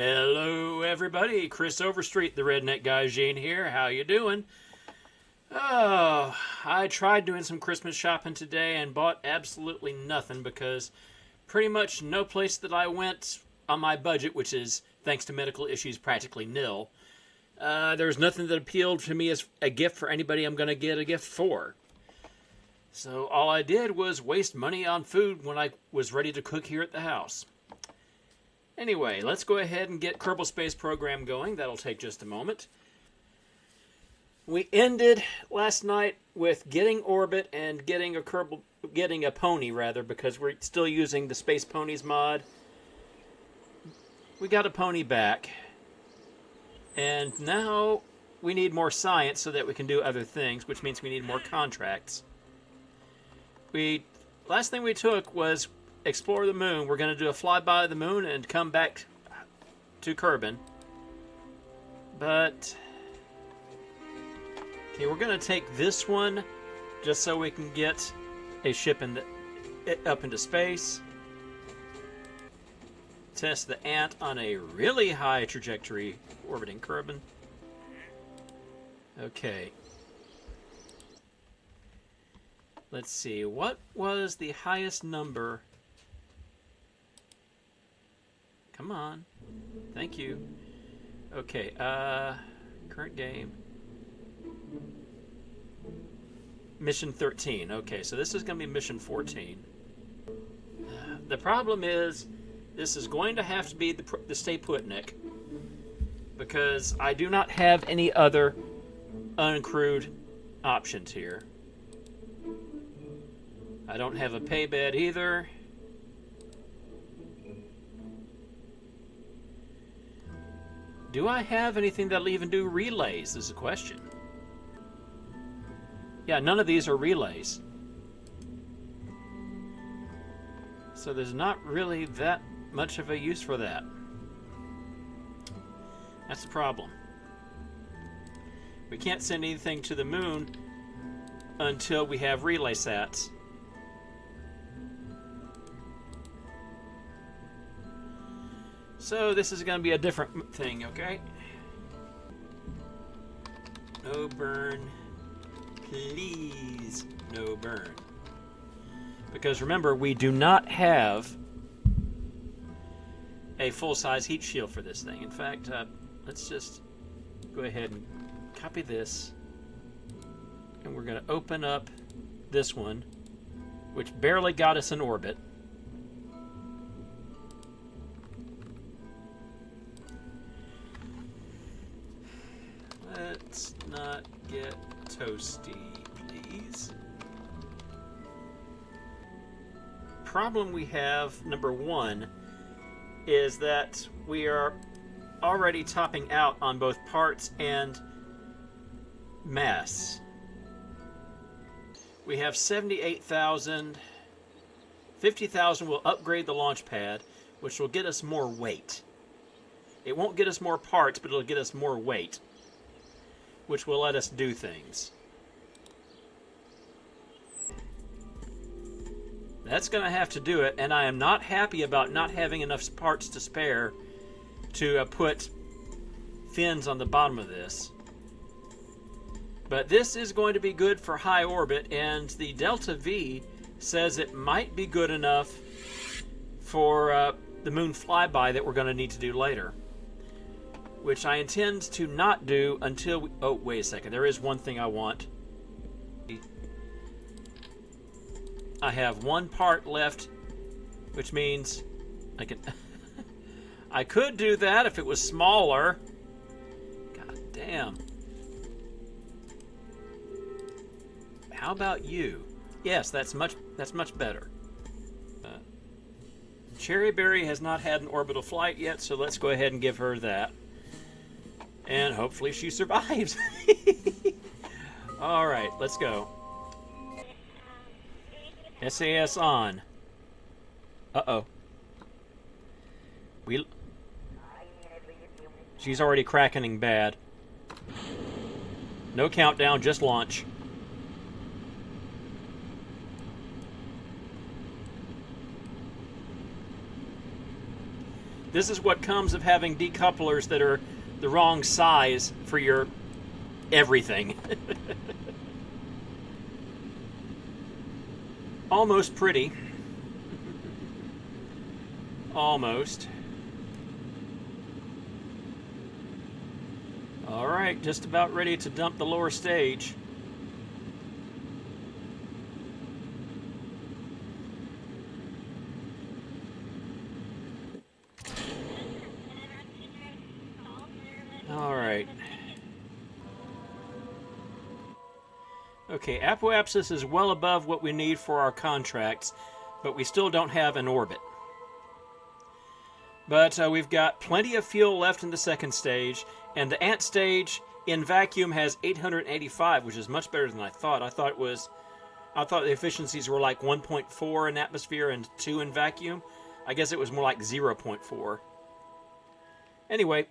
Hello, everybody. Chris Overstreet, the Redneck Guy Gene here. How you doing? Oh, I tried doing some Christmas shopping today and bought absolutely nothing because pretty much no place that I went on my budget, which is, thanks to medical issues, practically nil. There's nothing that appealed to me as a gift for anybody I'm going to get a gift for. So all I did was waste money on food when I was ready to cook here at the house. Anyway, let's go ahead and get Kerbal Space Program going. That'll take just a moment. We ended last night with getting Orbit and getting a pony rather, because we're still using the Space Ponies mod. We got a pony back, and now we need more science so that we can do other things, which means we need more contracts. Last thing we took was explore the moon. We're going to do a flyby of the moon and come back to Kerbin. But okay, we're going to take this one just so we can get a ship up into space. Test the ant on a really high trajectory orbiting Kerbin. Okay. Let's see, what was the highest number? Come on. Thank you. Okay, current game. Mission 13. Okay, so this is going to be mission 14. The problem is, this is going to have to be the Stay Put Nick, because I do not have any other uncrewed options here. I don't have a pay bed either. Do I have anything that'll even do relays is the question. Yeah, none of these are relays. So there's not really that much of a use for that. That's the problem. We can't send anything to the moon until we have relay sats. So this is going to be a different thing, okay? No burn. Please, no burn. Because remember, we do not have a full-size heat shield for this thing. In fact, let's just go ahead and copy this. And we're going to open up this one, which barely got us in orbit. Let's not get toasty, please. Problem we have, number one, is that we are already topping out on both parts and mass. We have 78,000. 50,000 will upgrade the launch pad, which will get us more weight. It won't get us more parts, but it'll get us more weight, which will let us do things. That's going to have to do it, and I am not happy about not having enough parts to spare to put fins on the bottom of this. But this is going to be good for high orbit, and the Delta V says it might be good enough for the moon flyby that we're going to need to do later, which I intend to not do until we... Oh, wait a second. There is one thing I want. I have one part left, which means I can... I could do that if it was smaller. God damn. How about you? Yes, that's much better. Cherryberry has not had an orbital flight yet, so let's go ahead and give her that. And hopefully she survives. Alright, let's go. SAS on. Uh-oh. She's already crackening bad. No countdown, just launch. This is what comes of having decouplers that are the wrong size for your everything. Almost pretty. Almost. Alright, just about ready to dump the lower stage. Alright. Okay, Apoapsis is well above what we need for our contracts, but we still don't have an orbit. But we've got plenty of fuel left in the second stage, and the ant stage in vacuum has 885, which is much better than I thought. I thought the efficiencies were like 1.4 in atmosphere and 2 in vacuum. I guess it was more like 0.4. Anyway,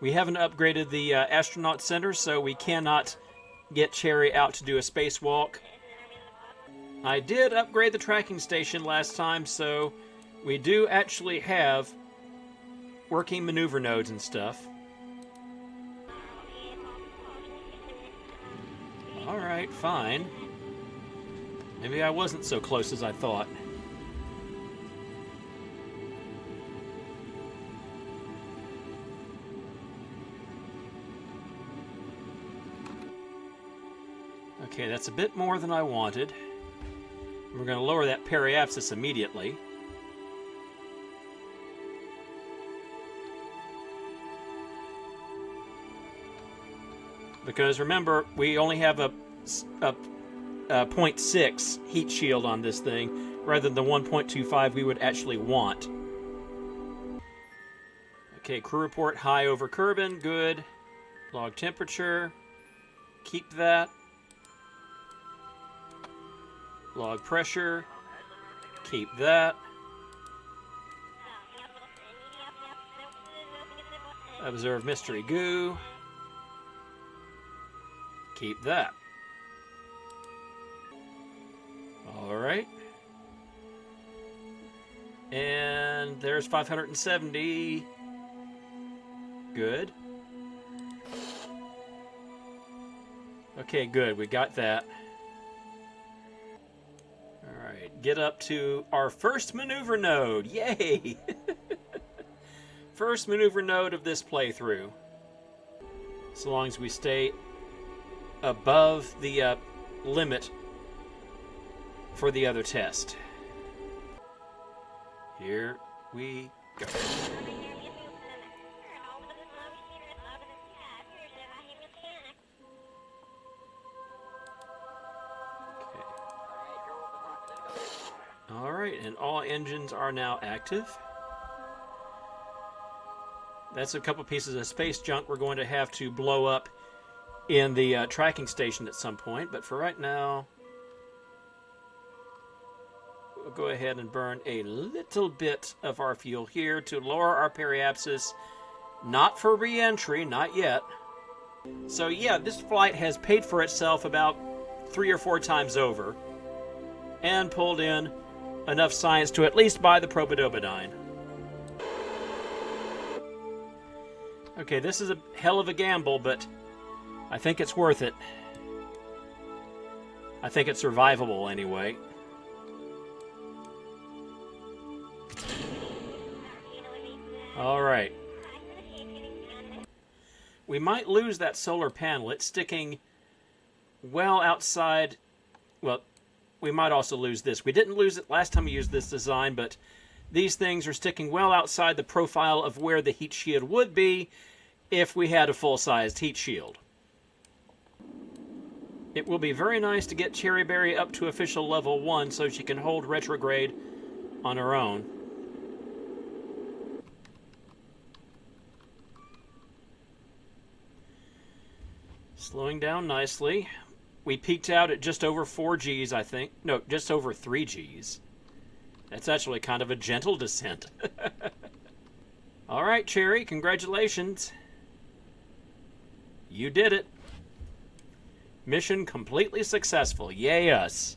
we haven't upgraded the astronaut center, so we cannot get Cherry out to do a spacewalk. I did upgrade the tracking station last time, so we do actually have working maneuver nodes and stuff. Alright, fine. Maybe I wasn't so close as I thought. Okay, that's a bit more than I wanted. We're going to lower that periapsis immediately. Because remember, we only have a 0.6 heat shield on this thing, rather than the 1.25 we would actually want. Okay, crew report high over Kerbin, good. Log temperature, keep that. Log pressure, keep that. Observe mystery goo. Keep that. Alright. And there's 570. Good. Okay, good. We got that. Alright, get up to our first maneuver node. Yay! First maneuver node of this playthrough. So long as we stay above the limit for the other test. Here we go. Okay. Alright, and all engines are now active. That's a couple pieces of space junk we're going to have to blow up in the tracking station at some point, but for right now, we'll go ahead and burn a little bit of our fuel here to lower our periapsis, not for re-entry, not yet. So yeah, this flight has paid for itself about 3 or 4 times over, and pulled in enough science to at least buy the Probodobodine. Okay, this is a hell of a gamble, but I think it's worth it. I think it's survivable anyway. Alright. We might lose that solar panel. It's sticking well outside. Well, we might also lose this. We didn't lose it last time we used this design, but these things are sticking well outside the profile of where the heat shield would be if we had a full-sized heat shield. It will be very nice to get Cherryberry up to official level 1 so she can hold retrograde on her own. Slowing down nicely. We peaked out at just over 4 Gs, I think. No, just over 3 Gs. That's actually kind of a gentle descent. All right, Cherry, congratulations. You did it. Mission completely successful. Yay us.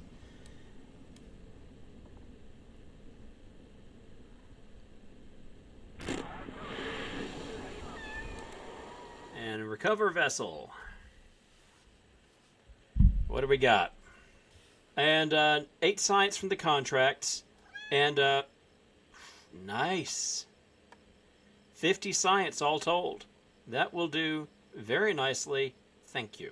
Recover vessel. What do we got? And 8 science from the contracts. And nice. 50 science all told. That will do very nicely. Thank you.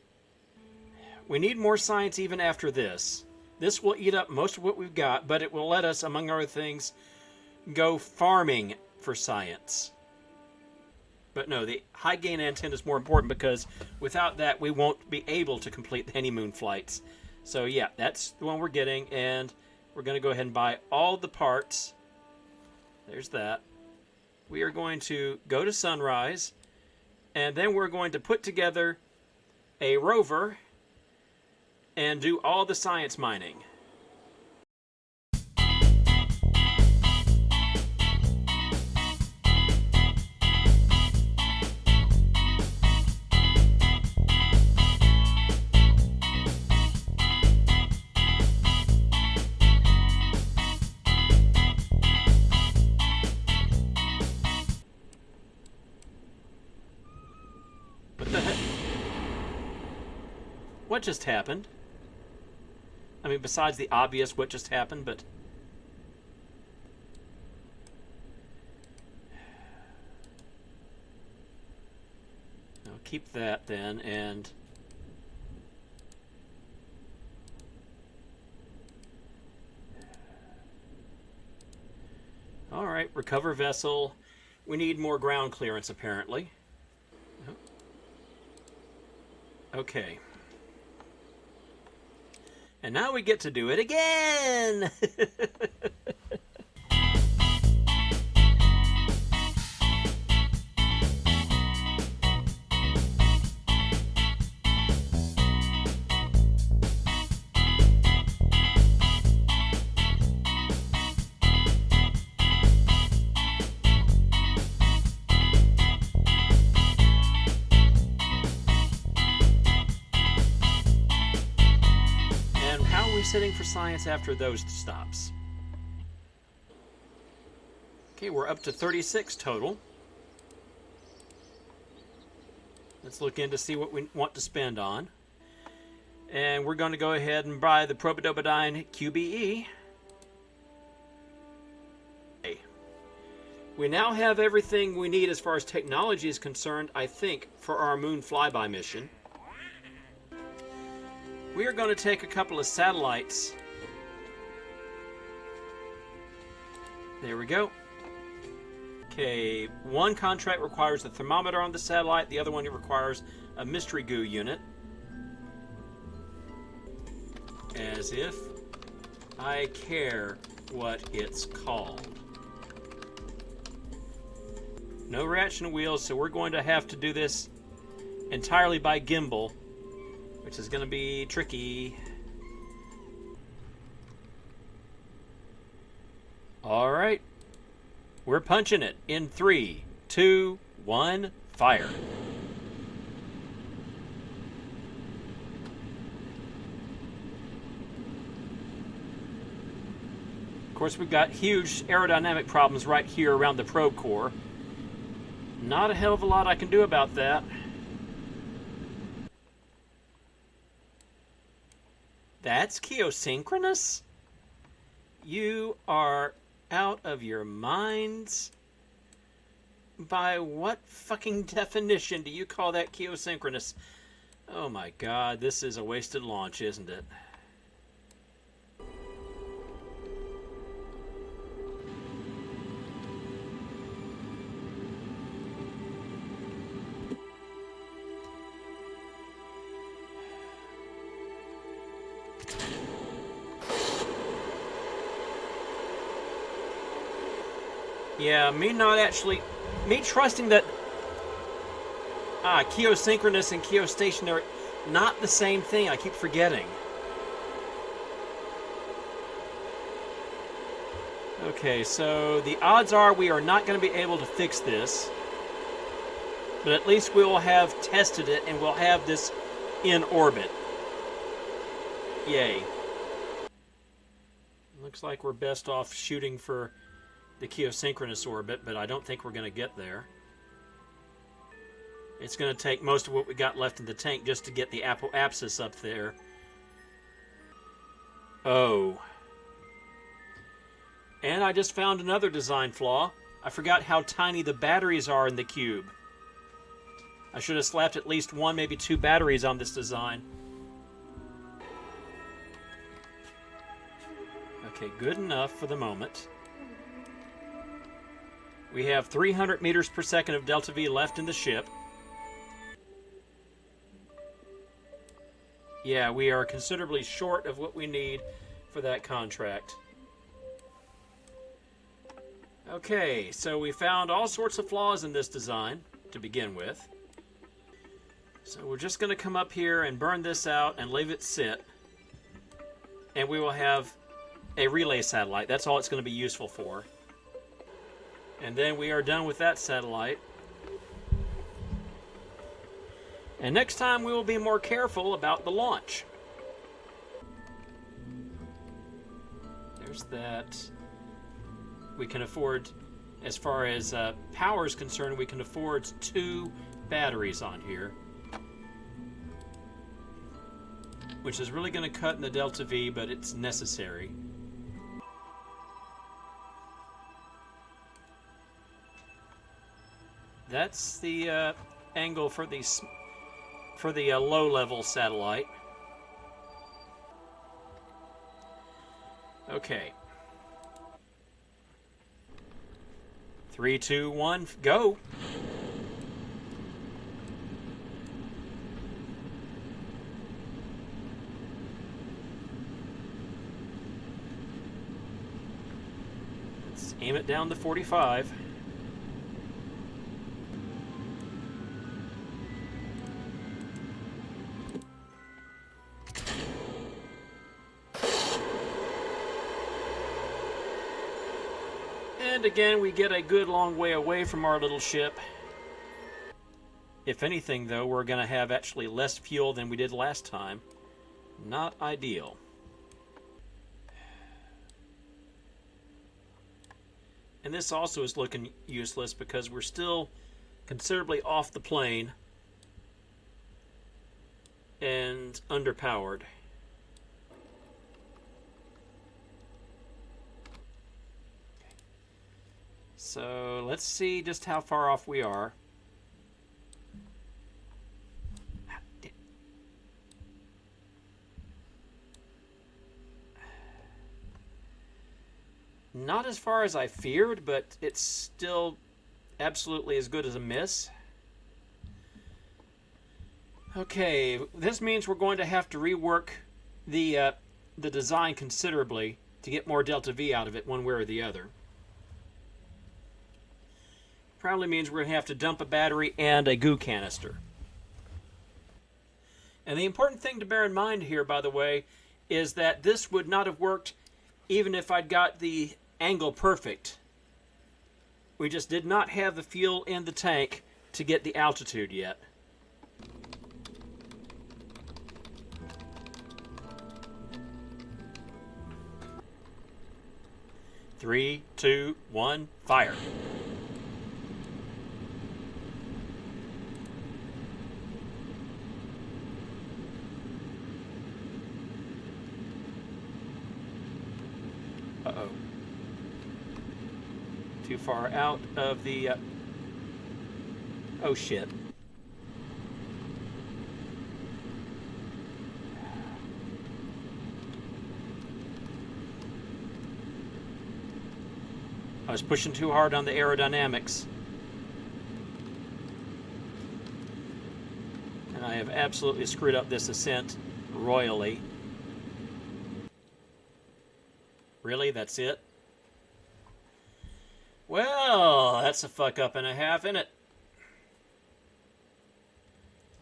We need more science even after this. This will eat up most of what we've got, but it will let us, among other things, go farming for science. But no, the high gain antenna is more important because without that we won't be able to complete the honeymoon flights. So yeah, that's the one we're getting, and we're going to go ahead and buy all the parts. There's that. We are going to go to Sunrise, and then we're going to put together a rover and do all the science mining. What the heck? What just happened? I mean, besides the obvious what just happened, but... I'll keep that then, and... Alright, recover vessel. We need more ground clearance, apparently. Okay. And now we get to do it again! Sitting for science after those stops. Okay, we're up to 36 total. Let's look in to see what we want to spend on. And we're going to go ahead and buy the Probidobidine QBE. Okay. We now have everything we need as far as technology is concerned, I think, for our moon flyby mission. We are going to take a couple of satellites. There we go. Okay, one contract requires a thermometer on the satellite. The other one requires a mystery goo unit. As if I care what it's called. No reaction wheels, so we're going to have to do this entirely by gimbal, which is going to be tricky. All right. We're punching it in 3, 2, 1, fire. Of course, we've got huge aerodynamic problems right here around the probe core. Not a hell of a lot I can do about that. That's geosynchronous? You are out of your minds? By what fucking definition do you call that geosynchronous? Oh my god, this is a wasted launch, isn't it? Yeah, me trusting that geosynchronous and geostationary, not the same thing, I keep forgetting. Okay, so the odds are we are not going to be able to fix this, but at least we will have tested it and we'll have this in orbit. Yay. Looks like we're best off shooting for the geosynchronous orbit, but I don't think we're going to get there. It's going to take most of what we got left in the tank just to get the apsis up there. Oh. And I just found another design flaw. I forgot how tiny the batteries are in the cube. I should have slapped at least one, maybe two batteries on this design. Okay, good enough for the moment. We have 300 meters per second of delta V left in the ship. Yeah, we are considerably short of what we need for that contract. Okay, so we found all sorts of flaws in this design to begin with. So we're just going to come up here and burn this out and leave it sit. And we will have a relay satellite. That's all it's going to be useful for. And then we are done with that satellite. And next time we will be more careful about the launch. There's that. We can afford, as far as power is concerned, we can afford 2 batteries on here. Which is really going to cut in the delta V, but it's necessary. That's the angle for the low-level satellite. Okay. 3, 2, 1, go! Let's aim it down to 45. And again, we get a good long way away from our little ship. If anything, though, we're going to have actually less fuel than we did last time. Not ideal. And this also is looking useless because we're still considerably off the plane and underpowered. So let's see just how far off we are. Not as far as I feared, but it's still absolutely as good as a miss. Okay, this means we're going to have to rework the design considerably to get more delta V out of it one way or the other. Probably means we're going to have to dump a battery and a goo canister. And the important thing to bear in mind here, by the way, is that this would not have worked even if I'd got the angle perfect. We just did not have the fuel in the tank to get the altitude yet. Three, 2, 1, fire. Uh-oh. Too far out of the... Oh, shit. I was pushing too hard on the aerodynamics. And I have absolutely screwed up this ascent royally. Really? That's it? Well, that's a fuck up and a half, isn't it?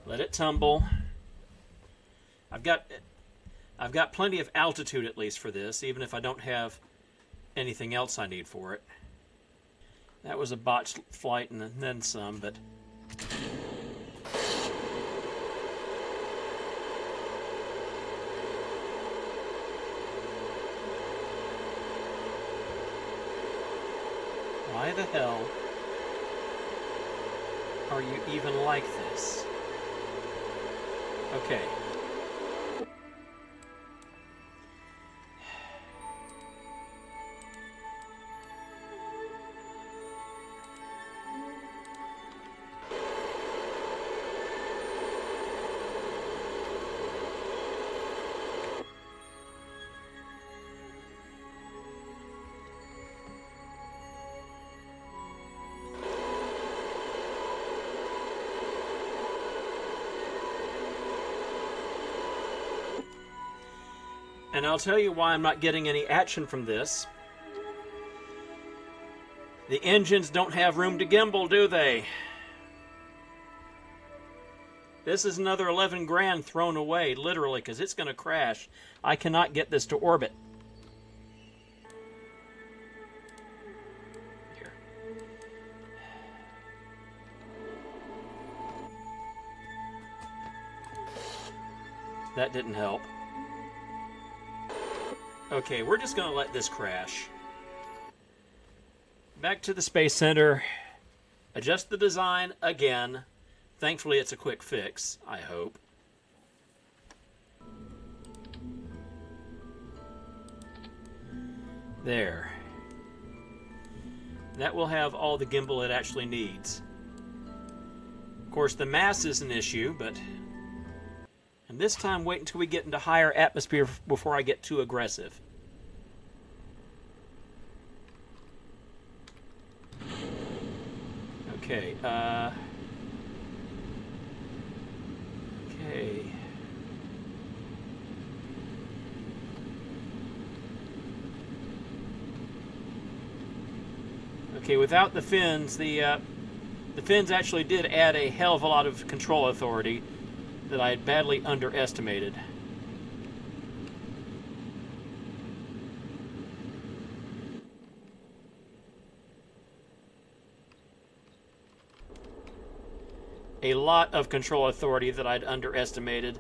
Let it tumble. I've got plenty of altitude at least for this, even if I don't have anything else I need for it. That was a botched flight and then some, but... Why the hell are you even like this? space. Okay. And I'll tell you why I'm not getting any action from this. The engines don't have room to gimbal, do they? This is another 11 grand thrown away, literally, because it's going to crash. I cannot get this to orbit. Here. That didn't help. Okay, we're just going to let this crash. Back to the Space Center. Adjust the design again. Thankfully, it's a quick fix, I hope. There. That will have all the gimbal it actually needs. Of course, the mass is an issue, but... And this time, wait until we get into higher atmosphere before I get too aggressive. Okay, okay. Okay, without the fins, the fins actually did add a hell of a lot of control authority that I had badly underestimated. A lot of control authority that I'd underestimated.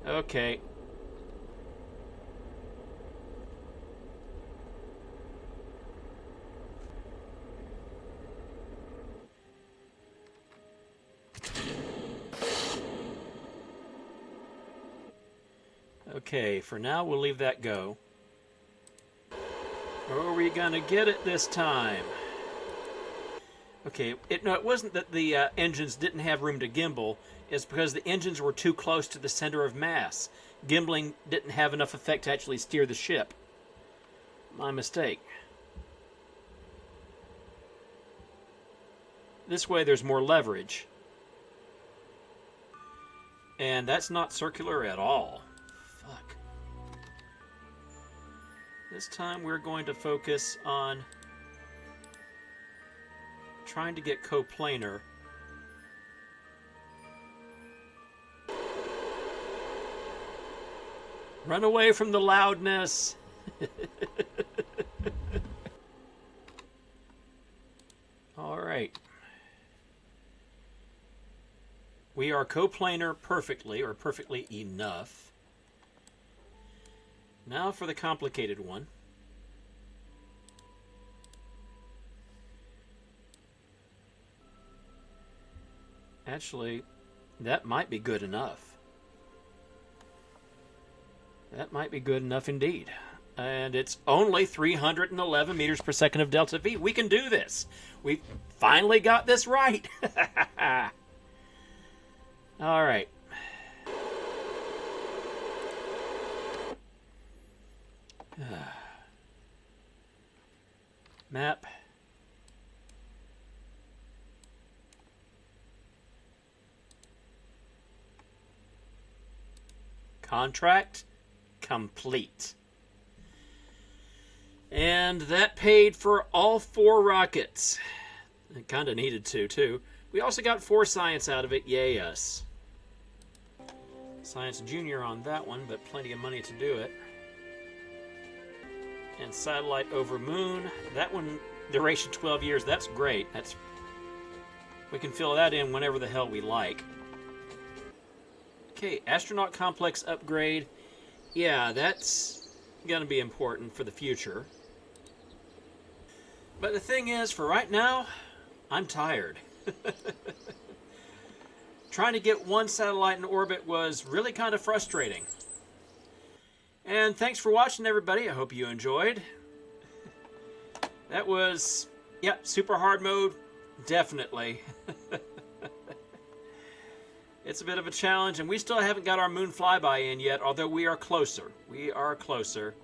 Okay. Okay, for now we'll leave that go. Or are we gonna get it this time? Okay, no, it wasn't that the engines didn't have room to gimbal. It's because the engines were too close to the center of mass. Gimbling didn't have enough effect to actually steer the ship. My mistake. This way there's more leverage. And that's not circular at all. Fuck. This time we're going to focus on trying to get coplanar. Run away from the loudness. All right. We are coplanar perfectly, or perfectly enough. Now for the complicated one. Actually, that might be good enough. That might be good enough indeed. And it's only 311 meters per second of delta V. We can do this. We finally got this right. All right. Map. Contract complete. And that paid for all 4 rockets. It kind of needed to, too. We also got 4 science out of it. Yay, us. Science Junior on that one, but plenty of money to do it. And satellite over moon. That one, duration 12 years. That's great. We can fill that in whenever the hell we like. Okay, astronaut complex upgrade. Yeah, that's gonna be important for the future. But the thing is, for right now, I'm tired. trying to get one satellite in orbit was really kind of frustrating. And thanks for watching, everybody. I hope you enjoyed. That was, yep, super hard mode, definitely. It's a bit of a challenge, and we still haven't got our moon flyby in yet, although we are closer. We are closer.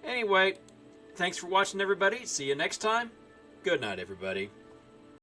Anyway, thanks for watching, everybody. See you next time. Good night, everybody.